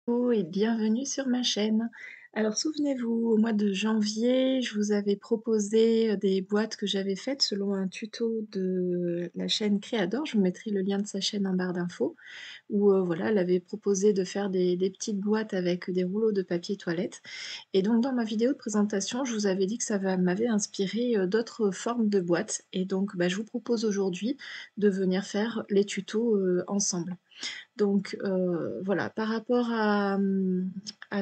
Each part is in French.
Hello et bienvenue sur ma chaîne. Alors souvenez-vous, au mois de janvier, je vous avais proposé des boîtes que j'avais faites selon un tuto de la chaîne Créador. Je vous mettrai le lien de sa chaîne en barre d'infos, où voilà, elle avait proposé de faire des petites boîtes avec des rouleaux de papier toilette. Et donc dans ma vidéo de présentation, je vous avais dit que m'avait inspiré d'autres formes de boîtes. Et donc je vous propose aujourd'hui de venir faire les tutos ensemble. Donc voilà, par rapport à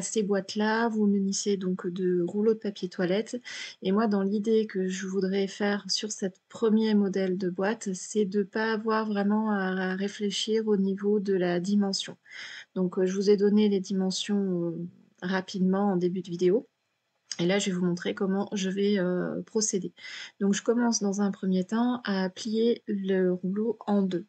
ces boîtes-là, vous munissez donc de rouleaux de papier toilette et moi dans l'idée que je voudrais faire sur cette premier modèle de boîte, c'est de pas avoir vraiment à réfléchir au niveau de la dimension. Donc je vous ai donné les dimensions, rapidement en début de vidéo et là je vais vous montrer comment je vais, procéder. Donc je commence dans un premier temps à plier le rouleau en 2.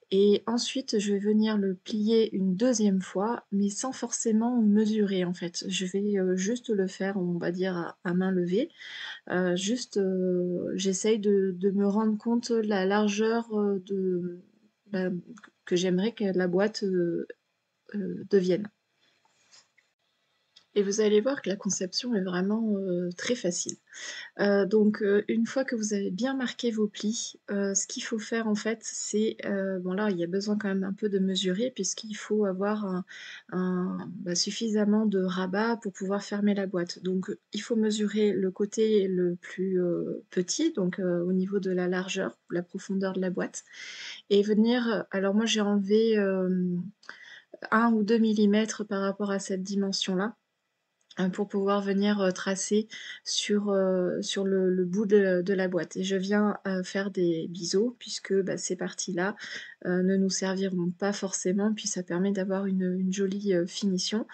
Et ensuite, je vais venir le plier une deuxième fois, mais sans forcément mesurer en fait. Je vais, juste le faire, on va dire à main levée. Juste, j'essaye de me rendre compte la largeur, bah, que j'aimerais que la boîte, devienne. Et vous allez voir que la conception est vraiment, très facile. Donc une fois que vous avez bien marqué vos plis, ce qu'il faut faire en fait, c'est, bon là, il y a besoin quand même un peu de mesurer puisqu'il faut avoir suffisamment de rabat pour pouvoir fermer la boîte. Donc il faut mesurer le côté le plus, petit, donc au niveau de la largeur, la profondeur de la boîte et venir, alors moi j'ai enlevé, 1 ou 2 millimètres par rapport à cette dimension-là. Pour pouvoir venir, tracer sur le bout de la boîte et je viens, faire des biseaux puisque, ces parties-là, ne nous serviront pas forcément, puis ça permet d'avoir une jolie, finition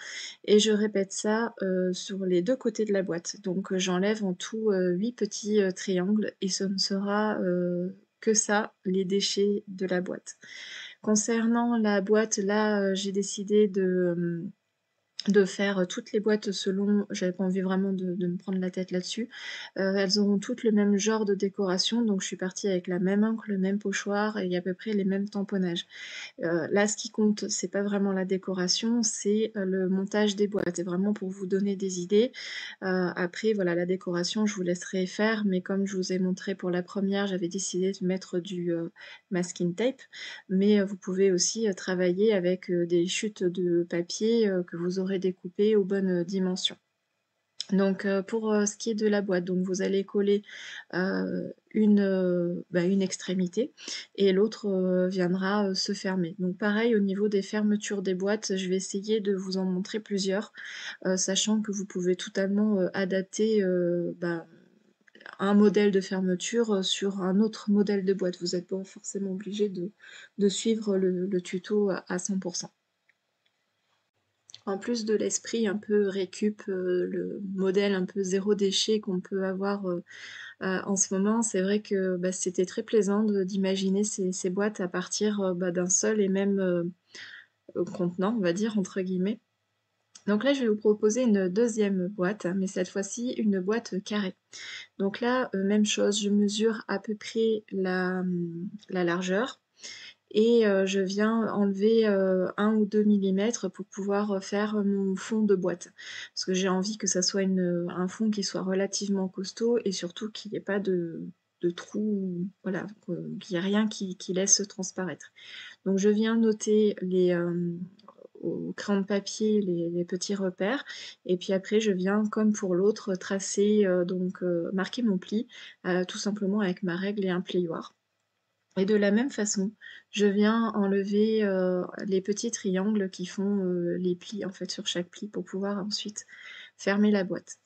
et je répète ça, sur les 2 côtés de la boîte. Donc, j'enlève en tout, 8 petits, triangles et ce ne sera, que ça, les déchets de la boîte. Concernant la boîte, là, j'ai décidé de faire toutes les boîtes selon j'avais pas envie vraiment de me prendre la tête là-dessus. Elles auront toutes le même genre de décoration, donc je suis partie avec la même encre, le même pochoir et à peu près les mêmes tamponnages. Là, ce qui compte, c'est pas vraiment la décoration, c'est, le montage des boîtes et vraiment pour vous donner des idées. Après voilà, la décoration, je vous laisserai faire, mais comme je vous ai montré pour la première, j'avais décidé de mettre du, masking tape, mais, vous pouvez aussi, travailler avec, des chutes de papier, que vous aurez découpées aux bonnes, dimensions. Donc, pour, ce qui est de la boîte, donc vous allez coller, une extrémité et l'autre, viendra, se fermer. Donc pareil au niveau des fermetures des boîtes, je vais essayer de vous en montrer plusieurs, sachant que vous pouvez totalement, adapter, un modèle de fermeture, sur un autre modèle de boîte. Vous n'êtes pas forcément obligé de suivre le tuto à 100. En plus de l'esprit un peu récup, le modèle un peu zéro déchet qu'on peut avoir, en ce moment, c'est vrai que, c'était très plaisant d'imaginer ces boîtes à partir, d'un seul et même, «contenant», on va dire, entre guillemets. Donc là, je vais vous proposer une deuxième boîte, mais cette fois-ci une boîte carrée. Donc là, même chose, je mesure à peu près la largeur et je viens enlever, 1 ou 2 millimètres pour pouvoir, faire mon fond de boîte. Parce que j'ai envie que ça soit un fond qui soit relativement costaud et surtout qu'il y ait pas de trous, voilà, qu'il y ait rien qui laisse transparaître. Donc je viens noter au crayon de papier les petits repères et puis après je viens comme pour l'autre tracer, marquer mon pli, tout simplement avec ma règle et un plioir. Et de la même façon, je viens enlever, les petits triangles qui font, les plis en fait sur chaque pli pour pouvoir ensuite fermer la boîte.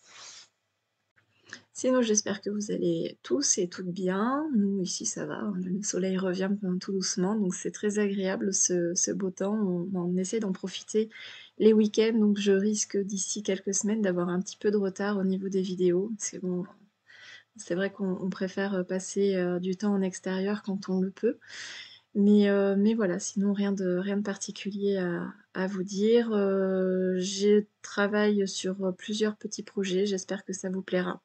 Sinon j'espère que vous allez tous et toutes bien. Nous ici ça va, hein, le soleil revient tout doucement, donc c'est très agréable ce beau temps. On essaie d'en profiter les week-ends, donc je risque d'ici quelques semaines d'avoir un petit peu de retard au niveau des vidéos. C'est bon, c'est vrai qu'on préfère, passer, du temps en extérieur quand on le peut. Mais voilà, sinon rien de particulier à vous dire. Je travaille sur, plusieurs petits projets, j'espère que ça vous plaira.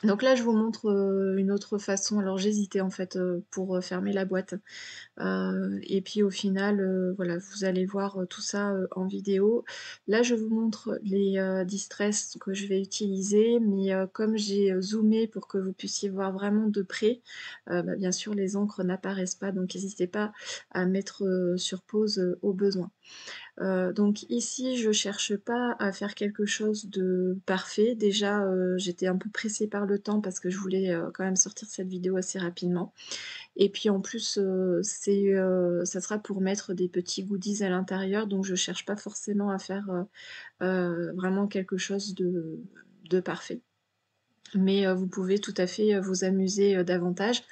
Donc là, je vous montre, une autre façon. Alors j'hésitais en fait, pour, fermer la boîte. Et puis au final, voilà, vous allez voir, tout ça, en vidéo. Là, je vous montre les, distress que je vais utiliser, mais, comme j'ai, zoomé pour que vous puissiez voir vraiment de près, bah, bien sûr les encres n'apparaissent pas, donc n'hésitez pas à mettre, sur pause, au besoin. Donc ici, je cherche pas à faire quelque chose de parfait. Déjà, j'étais un peu pressée par le temps parce que je voulais, quand même sortir cette vidéo assez rapidement. Et puis en plus, ça sera pour mettre des petits goodies à l'intérieur, donc je cherche pas forcément à faire, vraiment quelque chose de parfait. Mais, vous pouvez tout à fait, vous amuser, davantage.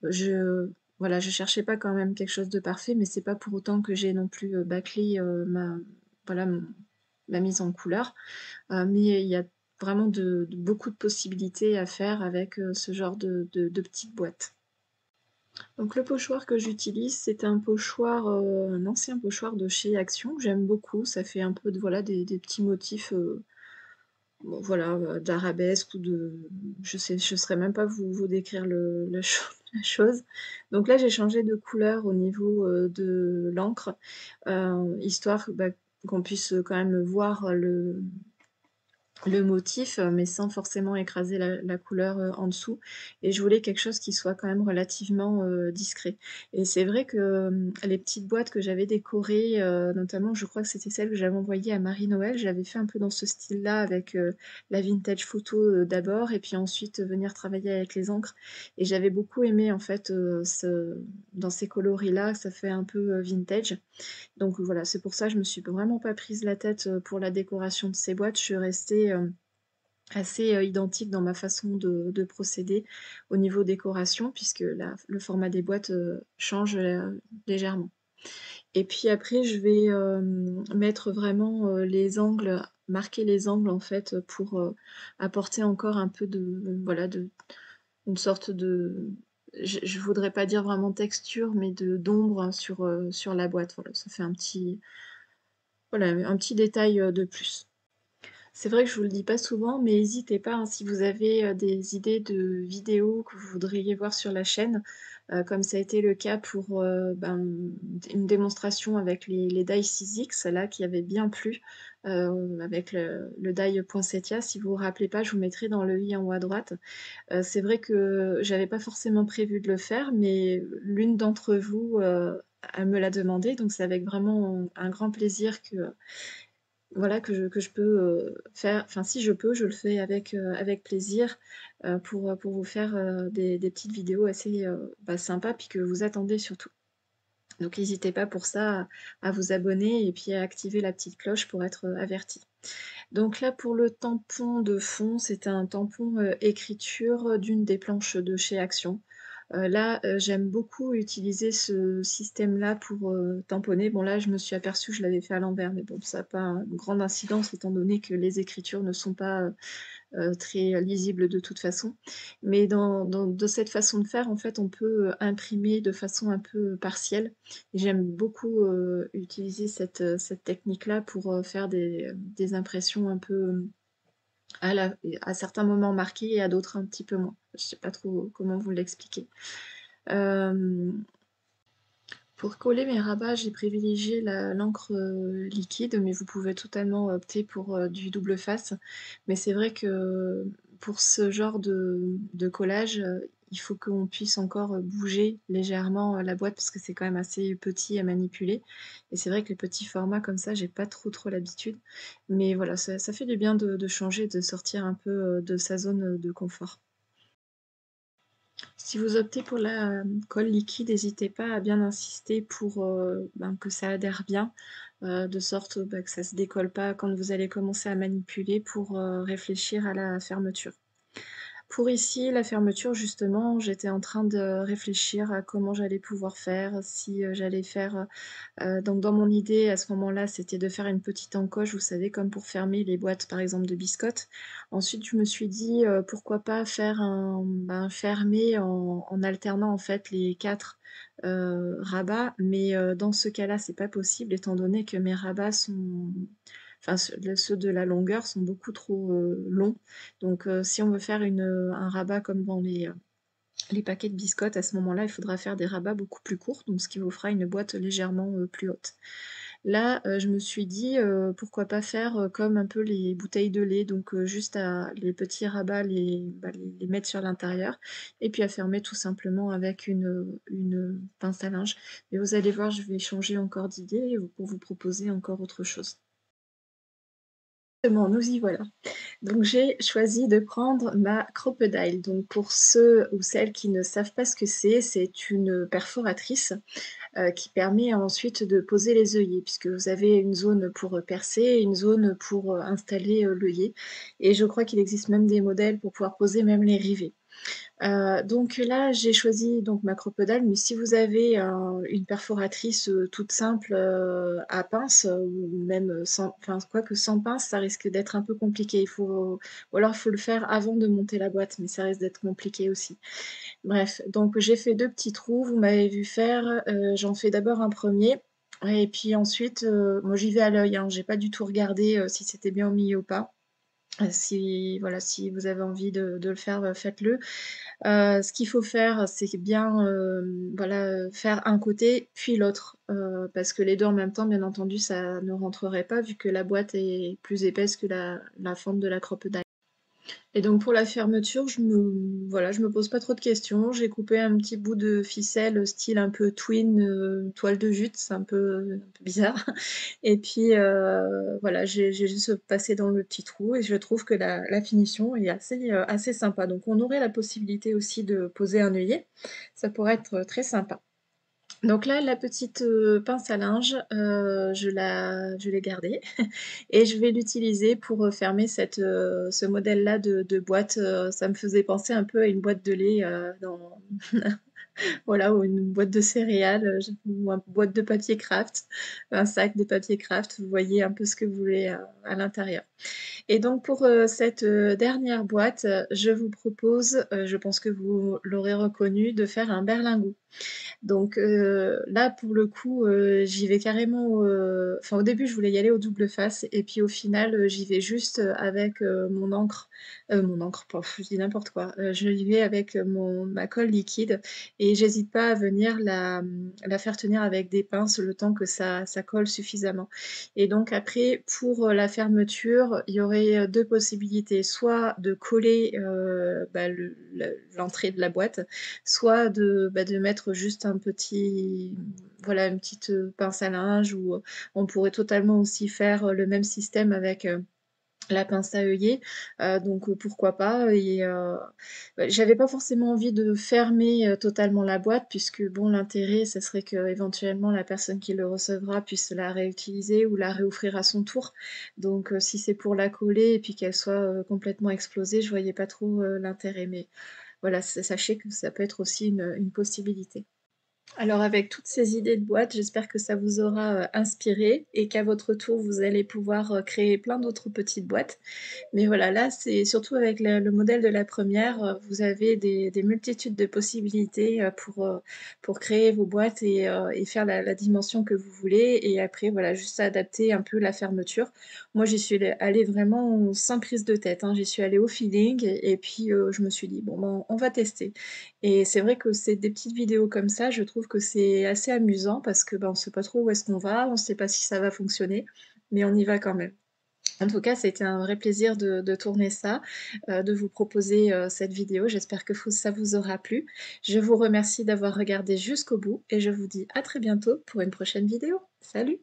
Je Voilà, je cherchais pas quand même quelque chose de parfait, mais c'est pas pour autant que j'ai non plus, bâclé, voilà ma mise en couleur. Mais il y a vraiment de beaucoup de possibilités à faire avec, ce genre de petites boîtes. Donc le pochoir que j'utilise, c'est un pochoir, un ancien pochoir de chez Action que j'aime beaucoup. Ça fait un peu de voilà des petits motifs, bon voilà, d'arabesque ou de je saurais même pas vous décrire le la cho la chose. Donc là, j'ai changé de couleur au niveau, de l'encre, histoire, bah, qu'on puisse, quand même voir le motif, mais sans forcément écraser la couleur, en dessous et je voulais quelque chose qui soit quand même relativement, discret et c'est vrai que, les petites boîtes que j'avais décorées, notamment je crois que c'était celle que j'avais envoyée à Marie-Noël, j'avais fait un peu dans ce style-là avec, la vintage photo, d'abord et puis ensuite, venir travailler avec les encres et j'avais beaucoup aimé en fait, ce dans ces coloris-là, ça fait un peu, vintage donc voilà, c'est pour ça que je me suis vraiment pas prise la tête, pour la décoration de ces boîtes. Je suis restée, assez, identique dans ma façon de procéder au niveau décoration puisque le format des boîtes, change, légèrement. Et puis après je vais, mettre vraiment, les angles, marquer les angles en fait, pour, apporter encore un peu de voilà, une sorte de je voudrais pas dire vraiment texture, mais d'ombre hein, sur la boîte. Voilà, ça fait voilà, un petit détail, de plus. C'est vrai que je vous le dis pas souvent, mais hésitez pas, hein, si vous avez, des idées de vidéos que vous voudriez voir sur la chaîne, comme ça a été le cas pour, une démonstration avec les die Sizzix là qui avait bien plu, avec le die poinsettia. Si vous vous rappelez pas, je vous mettrai dans le i en haut à droite. C'est vrai que j'avais pas forcément prévu de le faire, mais l'une d'entre vous, elle me l'a demandé, donc c'est avec vraiment un grand plaisir que voilà, que je peux, faire enfin si je peux, je le fais avec plaisir, pour vous faire, des petites vidéos assez, bah, sympas, puis que vous attendez surtout. Donc n'hésitez pas pour ça à vous abonner et puis à activer la petite cloche pour être, averti. Donc là, pour le tampon de fond, c'est un tampon, écriture, d'une des planches de chez Action. Là, j'aime beaucoup utiliser ce système-là pour, tamponner. Bon là, je me suis aperçue que je l'avais fait à l'envers, mais bon, ça a pas une grande incidence étant donné que les écritures ne sont pas, très lisibles de toute façon. Mais de cette façon de faire, en fait, on peut, imprimer de façon un peu partielle et j'aime beaucoup, utiliser cette technique-là pour, faire des impressions un peu, à certains moments marqués et à d'autres un petit peu moins. Je sais pas trop comment vous l'expliquer. Hem, pour coller mes rabats, j'ai privilégié l'encre, liquide, mais vous pouvez totalement opter pour, du double face. Mais c'est vrai que pour ce genre de collage, il faut qu'on puisse encore, bouger légèrement, la boîte parce que c'est quand même assez petit à manipuler et c'est vrai que les petits formats comme ça, j'ai pas trop l'habitude. Mais voilà, ça fait du bien de changer, de sortir un peu, de sa zone, de confort. Si vous optez pour la, colle liquide, n'hésitez pas à bien insister pour, que ça adhère bien, de sorte, bah, que ça se décolle pas quand vous allez commencer à manipuler pour, réfléchir à la fermeture. Pour ici, la fermeture justement, j'étais en train de réfléchir à comment j'allais pouvoir faire, si, j'allais faire, donc dans mon idée à ce moment-là, c'était de faire une petite encoche, vous savez, comme pour fermer les boîtes, par exemple, de biscottes. Ensuite, je me suis dit, pourquoi pas faire fermer en alternant, en fait, les 4 rabats, mais dans ce cas-là, c'est pas possible étant donné que mes rabats sont enfin ceux de la longueur sont beaucoup trop, longs. Donc si on veut faire un rabat comme dans les paquets de biscottes, à ce moment-là, il faudra faire des rabats beaucoup plus courts, donc ce qui vous fera une boîte légèrement, plus haute. Là, je me suis dit, pourquoi pas faire, comme un peu les bouteilles de lait, donc juste à les petits rabats, les mettre sur l'intérieur et puis à fermer tout simplement avec une pince à linge. Mais vous allez voir, je vais changer encore d'idée pour vous proposer encore autre chose. Bon, nous y voilà. Donc j'ai choisi de prendre ma Crocodile. Donc pour ceux ou celles qui ne savent pas ce que c'est une perforatrice, qui permet ensuite de poser les œillets, puisque vous avez une zone pour, percer et une zone pour, installer, l'œillet et je crois qu'il existe même des modèles pour pouvoir poser même les rivets. Donc là, j'ai choisi donc ma Crocodile, mais si vous avez une perforatrice, toute simple, à pince, ou même, sans enfin quoique sans pince, ça risque d'être un peu compliqué. Il faut ou alors il faut le faire avant de monter la boîte, mais ça risque d'être compliqué aussi. Bref, donc j'ai fait 2 petits trous, vous m'avez vu faire, j'en fais d'abord un premier et puis ensuite, moi j'y vais à l'œil, hein, j'ai pas du tout regardé, si c'était bien au milieu ou pas. Si voilà, si vous avez envie de le faire, faites-le. Ce qu'il faut faire, c'est bien, voilà, faire un côté puis l'autre, parce que les 2 en même temps, bien entendu, ça ne rentrerait pas vu que la boîte est plus épaisse que la fente de la crocodile. Et donc pour la fermeture, je me pose pas trop de questions. J'ai coupé un petit bout de ficelle, style un peu twin, toile de jute, c'est un peu bizarre. Et puis, voilà, j'ai juste passé dans le petit trou et je trouve que la finition est assez sympa. Donc on aurait la possibilité aussi de poser un œillet. Ça pourrait être très sympa. Donc là, la petite, pince à linge, je l'ai gardée et je vais l'utiliser pour, fermer ce modèle-là de boîte, ça me faisait penser un peu à une boîte de lait, dans voilà, ou une boîte de céréales, ou une boîte de papier Kraft, un sac de papier Kraft, vous voyez un peu ce que vous voulez, à l'intérieur. Et donc pour, cette, dernière boîte, je vous propose, je pense que vous l'aurez reconnu, de faire un berlingot. Donc là, pour le coup, j'y vais carrément, enfin, au début, je voulais y aller au double face et puis au final, j'y vais juste, avec, mon encre, paf, je dis n'importe quoi. Je y vais avec, ma colle liquide et j'hésite pas à venir la faire tenir avec des pinces le temps que ça colle suffisamment. Et donc après, pour, la fermeture, il y aurait, 2 possibilités. Soit de coller, bah, l'entrée de la boîte, soit de mettre juste un petit voilà, une petite, pince à linge ou, on pourrait totalement aussi faire, le même système avec, la pince à œillet, donc pourquoi pas et bah, j'avais pas forcément envie de fermer, totalement la boîte puisque bon, l'intérêt, ça serait qu'éventuellement la personne qui le recevra puisse la réutiliser ou la réoffrir à son tour. Donc si c'est pour la coller et puis qu'elle soit, complètement explosée, je voyais pas trop, l'intérêt mais voilà, sachez que ça peut être aussi une possibilité. Alors avec toutes ces idées de boîtes, j'espère que ça vous aura, inspiré et qu'à votre tour, vous allez pouvoir, créer plein d'autres petites boîtes. Mais voilà, là, c'est surtout avec le modèle de la première, vous avez des multitudes de possibilités, pour créer vos boîtes et faire la dimension que vous voulez et après voilà, juste adapter un peu la fermeture. Moi, j'y suis allée vraiment sans prise de tête, hein. J'y suis allée au feeling et puis, je me suis dit: «Bon, ben, on va tester». Et c'est vrai que c'est des petites vidéos comme ça, je trouve que c'est assez amusant parce que, ben, on sait pas trop où est-ce qu'on va, on sait pas si ça va fonctionner, mais on y va quand même. En tout cas, c'était un vrai plaisir de tourner ça, de vous proposer, cette vidéo. J'espère que ça vous aura plu. Je vous remercie d'avoir regardé jusqu'au bout et je vous dis à très bientôt pour une prochaine vidéo. Salut!